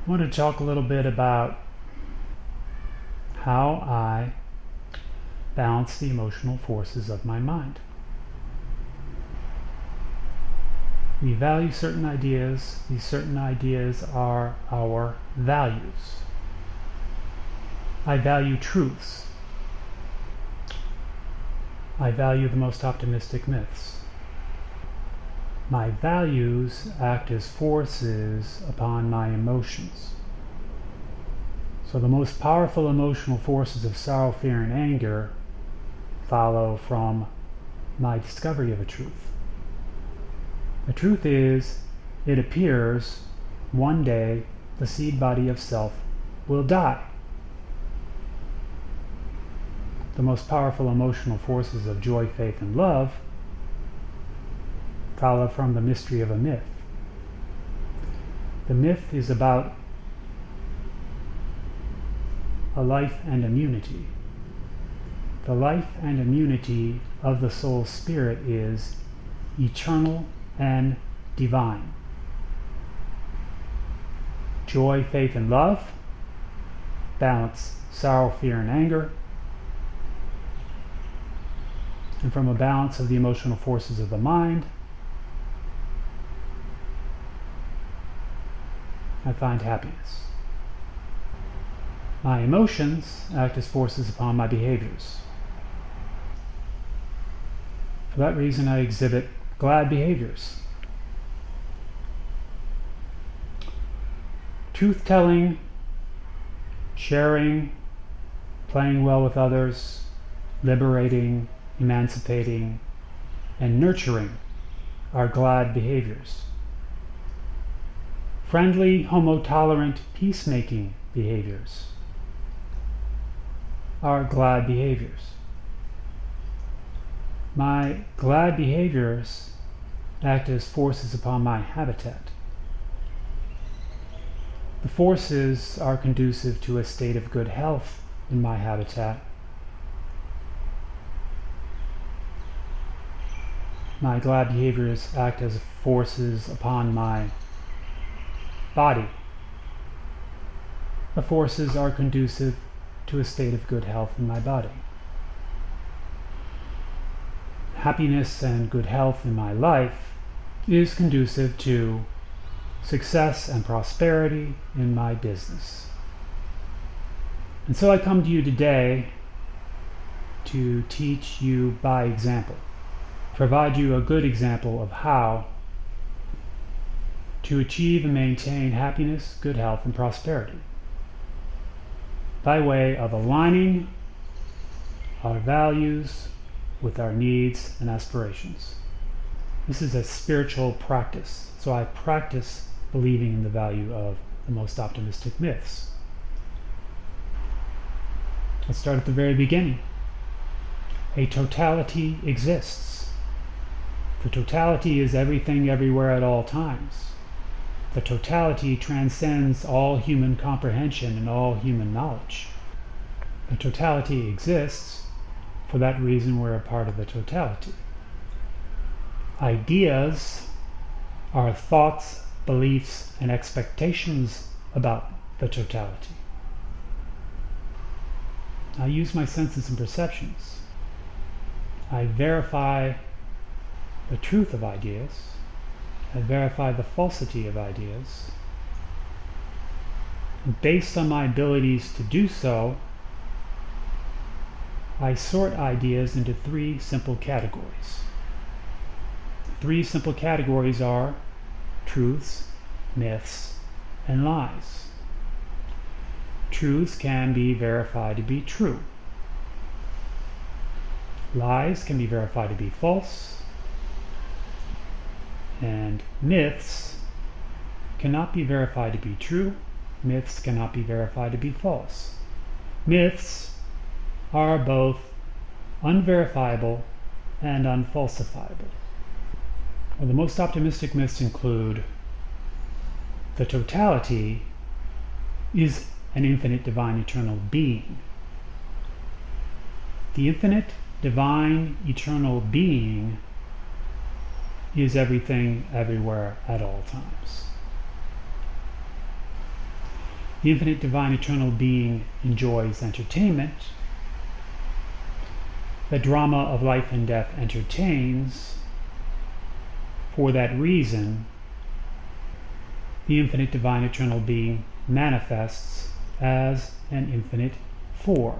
I want to talk a little bit about how I balance the emotional forces of my mind. We value certain ideas. These certain ideas are our values. I value truths. I value the most optimistic myths. My values act as forces upon my emotions. So the most powerful emotional forces of sorrow, fear, and anger follow from my discovery of a truth. The truth is, it appears one day the seed body of self will die. The most powerful emotional forces of joy, faith, and love follow from the mystery of a myth. The myth is about a life and immunity. The life and immunity of the soul spirit is eternal and divine. Joy, faith, and love balance sorrow, fear, and anger. And from a balance of the emotional forces of the mind, I find happiness. My emotions act as forces upon my behaviors. For that reason, I exhibit glad behaviors. Truth-telling, sharing, playing well with others, liberating, emancipating, and nurturing are glad behaviors. Friendly, homotolerant, peacemaking behaviors are glad behaviors. My glad behaviors act as forces upon my habitat. The forces are conducive to a state of good health in my habitat. My glad behaviors act as forces upon my body. The forces are conducive to a state of good health in my body. Happiness and good health in my life is conducive to success and prosperity in my business. And so I come to you today to teach you by example, provide you a good example of how to achieve and maintain happiness, good health, and prosperity by way of aligning our values with our needs and aspirations. This is a spiritual practice, so I practice believing in the value of the most optimistic myths. Let's start at the very beginning. A totality exists. The totality is everything, everywhere, at all times. The totality transcends all human comprehension and all human knowledge. The totality exists. For that reason, we're a part of the totality. Ideas are thoughts, beliefs, and expectations about the totality. I use my senses and perceptions. I verify the truth of ideas. I verify the falsity of ideas. And based on my abilities to do so, I sort ideas into three simple categories. Three simple categories are truths, myths, and lies. Truths can be verified to be true. Lies can be verified to be false. And myths cannot be verified to be true. Myths cannot be verified to be false. Myths are both unverifiable and unfalsifiable. Well, the most optimistic myths include the totality is an infinite, divine, eternal being. The infinite, divine, eternal being is everything, everywhere, at all times. The infinite divine eternal being enjoys entertainment. The drama of life and death entertains. For that reason, the infinite divine eternal being manifests as an infinite four.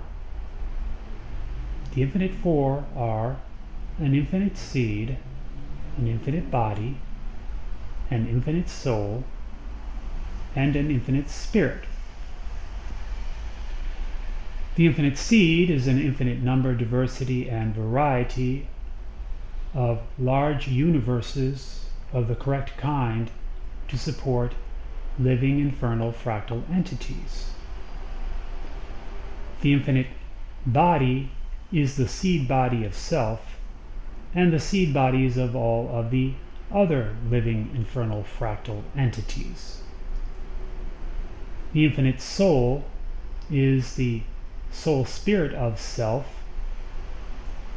The infinite four are an infinite seed, an infinite body, an infinite soul, and an infinite spirit. The infinite seed is an infinite number, diversity, and variety of large universes of the correct kind to support living infernal fractal entities. The infinite body is the seed body of self and the seed bodies of all of the other living infernal fractal entities. The infinite soul is the soul spirit of self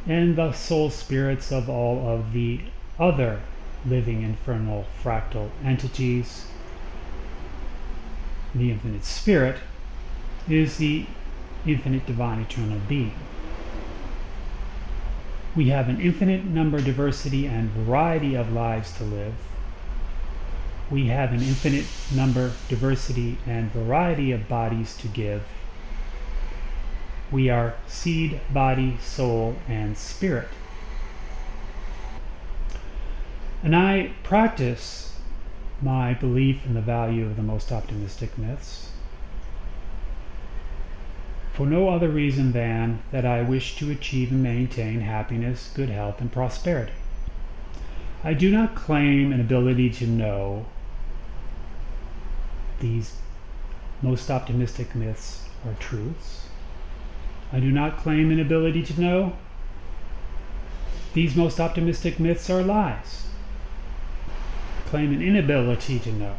and the soul spirits of all of the other living infernal fractal entities. The infinite spirit is the infinite divine eternal being. We have an infinite number, diversity, and variety of lives to live. We have an infinite number, diversity, and variety of bodies to give. We are seed, body, soul, and spirit. And I practice my belief in the value of the most optimistic myths for no other reason than that I wish to achieve and maintain happiness, good health, and prosperity. I do not claim an ability to know these most optimistic myths are truths. I do not claim an ability to know these most optimistic myths are lies. I claim an inability to know.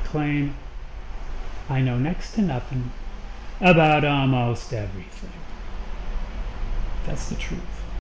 I claim I know next to nothing about almost everything. That's the truth.